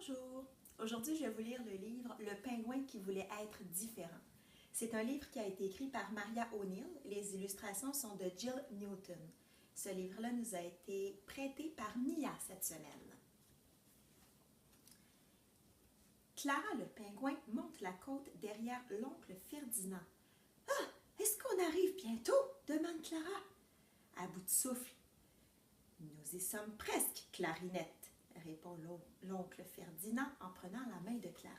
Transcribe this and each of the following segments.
Bonjour! Aujourd'hui, je vais vous lire le livre « Le pingouin qui voulait être différent ». C'est un livre qui a été écrit par Maria O'Neill. Les illustrations sont de Jill Newton. Ce livre-là nous a été prêté par Mia cette semaine. Clara le pingouin monte la côte derrière l'oncle Ferdinand. « Ah! Est-ce qu'on arrive bientôt? » demande Clara. À bout de souffle. « Nous y sommes presque, Clarinette », répond l'oncle Ferdinand en prenant la main de Clara.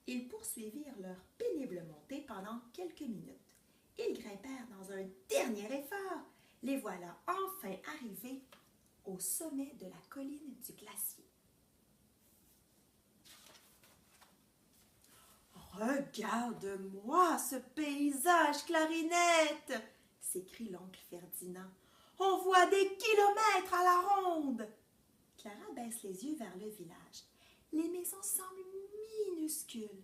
Ils poursuivirent leur pénible montée pendant quelques minutes. Ils grimpèrent dans un dernier effort. Les voilà enfin arrivés au sommet de la colline du glacier. « Regarde-moi ce paysage, Clarinette !» s'écrie l'oncle Ferdinand. « On voit des kilomètres à la ronde !» Clara baisse les yeux vers le village. Les maisons semblent minuscules.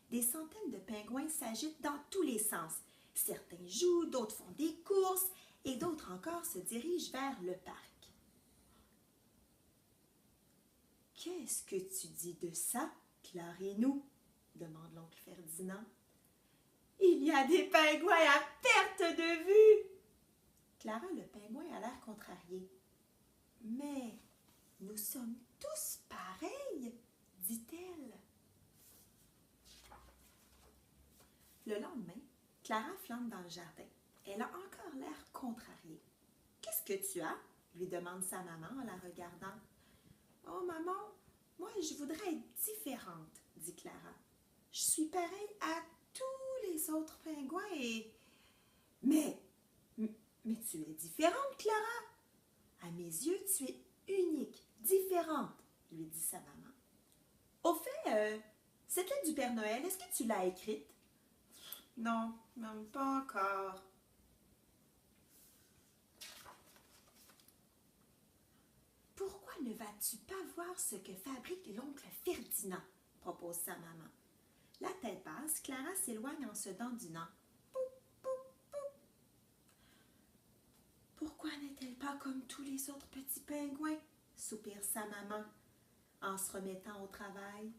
Des centaines de pingouins s'agitent dans tous les sens. Certains jouent, d'autres font des courses et d'autres encore se dirigent vers le parc. « Qu'est-ce que tu dis de ça, Clarinou ?» demande l'oncle Ferdinand. « Il y a des pingouins à perte de vue !» Clara le pingouin a l'air contrarié. « Mais nous sommes tous pareils, dit-elle. » Le lendemain, Clara flâne dans le jardin. Elle a encore l'air contrariée. « Qu'est-ce que tu as? » lui demande sa maman en la regardant. « Oh maman, moi je voudrais être différente, dit Clara. Je suis pareille à tous les autres pingouins et... Mais tu es différente, Clara. À mes yeux, tu es unique, différente, lui dit sa maman. Au fait, cette lettre du Père Noël, est-ce que tu l'as écrite? Non, même pas encore. Pourquoi ne vas-tu pas voir ce que fabrique l'oncle Ferdinand? Propose sa maman. La tête basse, Clara s'éloigne en se dandinant. Poup, poup, poup. Pourquoi n'est-elle pas comme tous les autres petits pingouins? Soupire sa maman en se remettant au travail.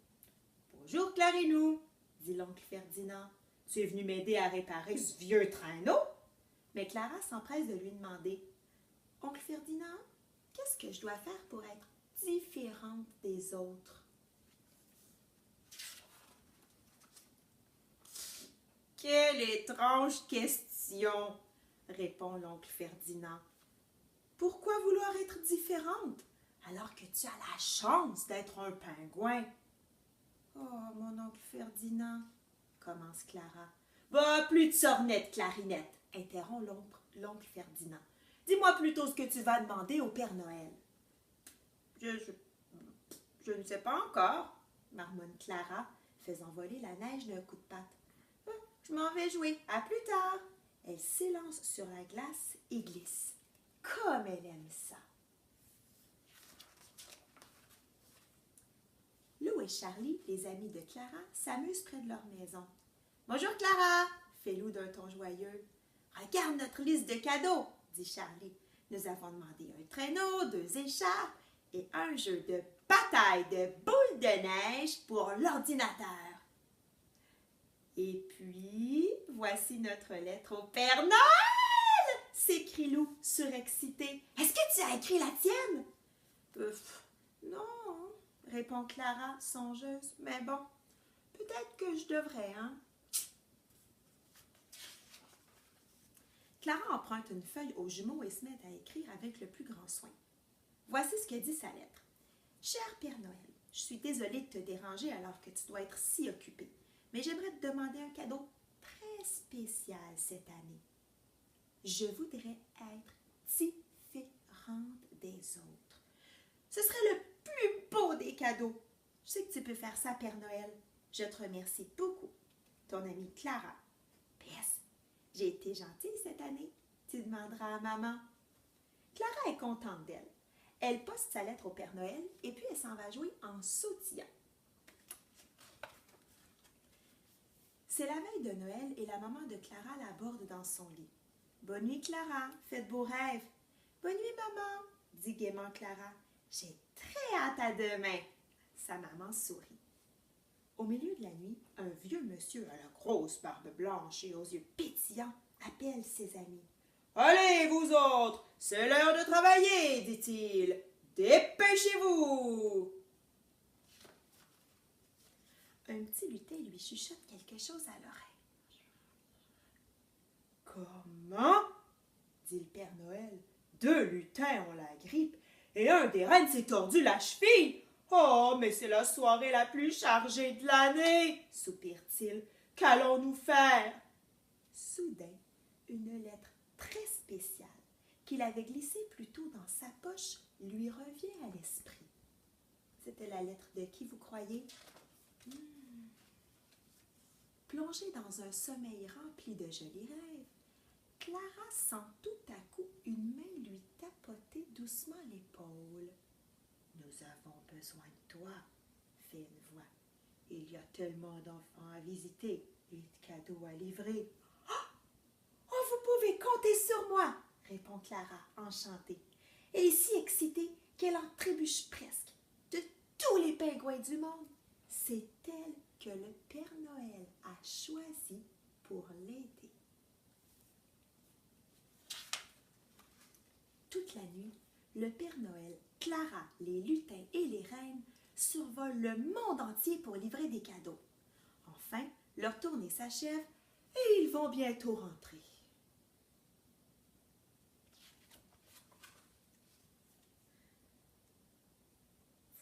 Bonjour Clarinou, dit l'oncle Ferdinand. Tu es venu m'aider à réparer ce vieux traîneau? Mais Clara s'empresse de lui demander. Oncle Ferdinand, qu'est-ce que je dois faire pour être différente des autres? Quelle étrange question, répond l'oncle Ferdinand. Pourquoi vouloir être différente alors que tu as la chance d'être un pingouin? Oh, mon oncle Ferdinand, commence Clara. Bah, plus de sornettes, Clarinette, interrompt l'oncle Ferdinand. Dis-moi plutôt ce que tu vas demander au Père Noël. Je ne sais pas encore, marmonne Clara, faisant voler la neige d'un coup de patte. Je m'en vais jouer. À plus tard. Elle s'élance sur la glace et glisse. Comme elle aime ça. Lou et Charlie, les amis de Clara, s'amusent près de leur maison. Bonjour Clara, fait Lou d'un ton joyeux. Regarde notre liste de cadeaux, dit Charlie. Nous avons demandé un traîneau, 2 écharpes et un jeu de bataille de boules de neige pour l'ordinateur. Et puis, voici notre lettre au Père Noël! S'écrie Lou, surexcitée. Est-ce que tu as écrit la tienne? Non, répond Clara, songeuse. Mais bon, peut-être que je devrais, hein? Clara emprunte une feuille aux jumeaux et se met à écrire avec le plus grand soin. Voici ce que dit sa lettre. Cher Père Noël, je suis désolée de te déranger alors que tu dois être si occupé. Mais j'aimerais te demander un cadeau très spécial cette année. Je voudrais être différente des autres. Ce serait le plus beau des cadeaux. Je sais que tu peux faire ça, Père Noël. Je te remercie beaucoup. Ton amie Clara. PS, j'ai été gentille cette année. Tu demanderas à maman. Clara est contente d'elle. Elle poste sa lettre au Père Noël et puis elle s'en va jouer en sautillant. C'est la veille de Noël et la maman de Clara l'aborde dans son lit. « Bonne nuit, Clara. Faites beaux rêves. »« Bonne nuit, maman, » dit gaiement Clara. « J'ai très hâte à demain. » Sa maman sourit. Au milieu de la nuit, un vieux monsieur à la grosse barbe blanche et aux yeux pétillants appelle ses amis. « Allez, vous autres, c'est l'heure de travailler, dit-il. Dépêchez-vous! » Un petit lutin lui chuchote quelque chose à l'oreille. « Comment? » dit le Père Noël. « 2 lutins ont la grippe et un des rennes s'est tordu la cheville. Oh, mais c'est la soirée la plus chargée de l'année, soupire-t-il. Qu'allons-nous faire? » Soudain, une lettre très spéciale qu'il avait glissée plus tôt dans sa poche lui revient à l'esprit. C'était la lettre de qui, vous croyez? Plongée dans un sommeil rempli de jolis rêves, Clara sent tout à coup une main lui tapoter doucement l'épaule. « Nous avons besoin de toi, » fait une voix. « Il y a tellement d'enfants à visiter et de cadeaux à livrer. »« Oh, vous pouvez compter sur moi, » répond Clara, enchantée. Elle est si excitée qu'elle en trébuche presque. De tous les pingouins du monde, c'est elle que le Père Noël a choisi pour l'aider. Toute la nuit, le Père Noël, Clara, les lutins et les reines survolent le monde entier pour livrer des cadeaux. Enfin, leur tournée s'achève et ils vont bientôt rentrer.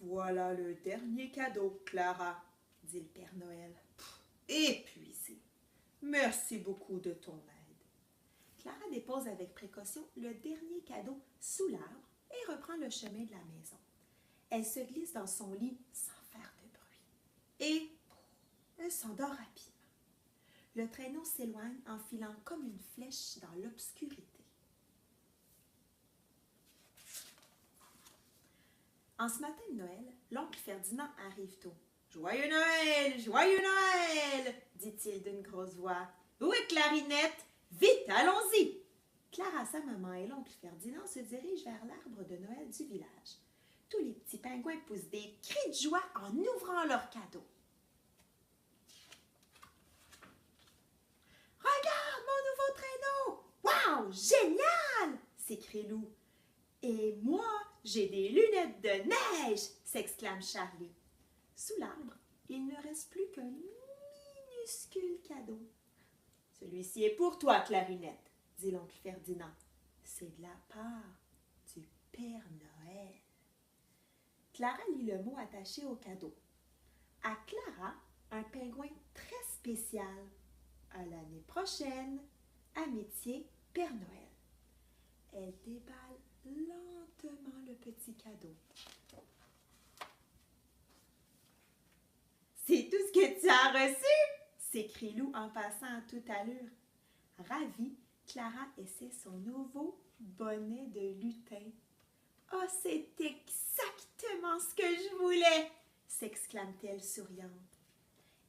Voilà le dernier cadeau, Clara, dit le Père Noël. Épuisé. Merci beaucoup de ton aide. Clara dépose avec précaution le dernier cadeau sous l'arbre et reprend le chemin de la maison. Elle se glisse dans son lit sans faire de bruit. Et elle s'endort rapidement. Le traîneau s'éloigne en filant comme une flèche dans l'obscurité. En ce matin de Noël, l'oncle Ferdinand arrive tôt. « Joyeux Noël! Joyeux Noël! » dit-il d'une grosse voix. « Où est Clarinette? Vite, allons-y! » Clara, sa maman et l'oncle Ferdinand se dirigent vers l'arbre de Noël du village. Tous les petits pingouins poussent des cris de joie en ouvrant leurs cadeaux. « Regarde mon nouveau traîneau! Wow! Génial! » s'écrie Lou. « Et moi, j'ai des lunettes de neige! » s'exclame Charlie. Sous l'arbre, il ne reste plus qu'un minuscule cadeau. « Celui-ci est pour toi, Clarinette, » dit l'oncle Ferdinand. « C'est de la part du Père Noël. » Clara lit le mot attaché au cadeau. À Clara, un pingouin très spécial. À l'année prochaine, amitié Père Noël. Elle déballe lentement le petit cadeau. « C'est tout ce que tu as reçu? » s'écrie Lou en passant à toute allure. Ravie, Clara essaie son nouveau bonnet de lutin. « Oh, c'est exactement ce que je voulais! » s'exclame-t-elle souriante.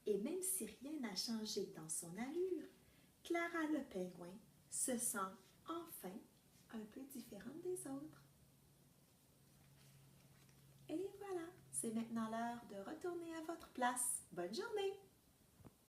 Et même si rien n'a changé dans son allure, Clara le pingouin se sent enfin un peu différente des autres. Et voilà, c'est maintenant l'heure de retourner à votre place. Bonne journée!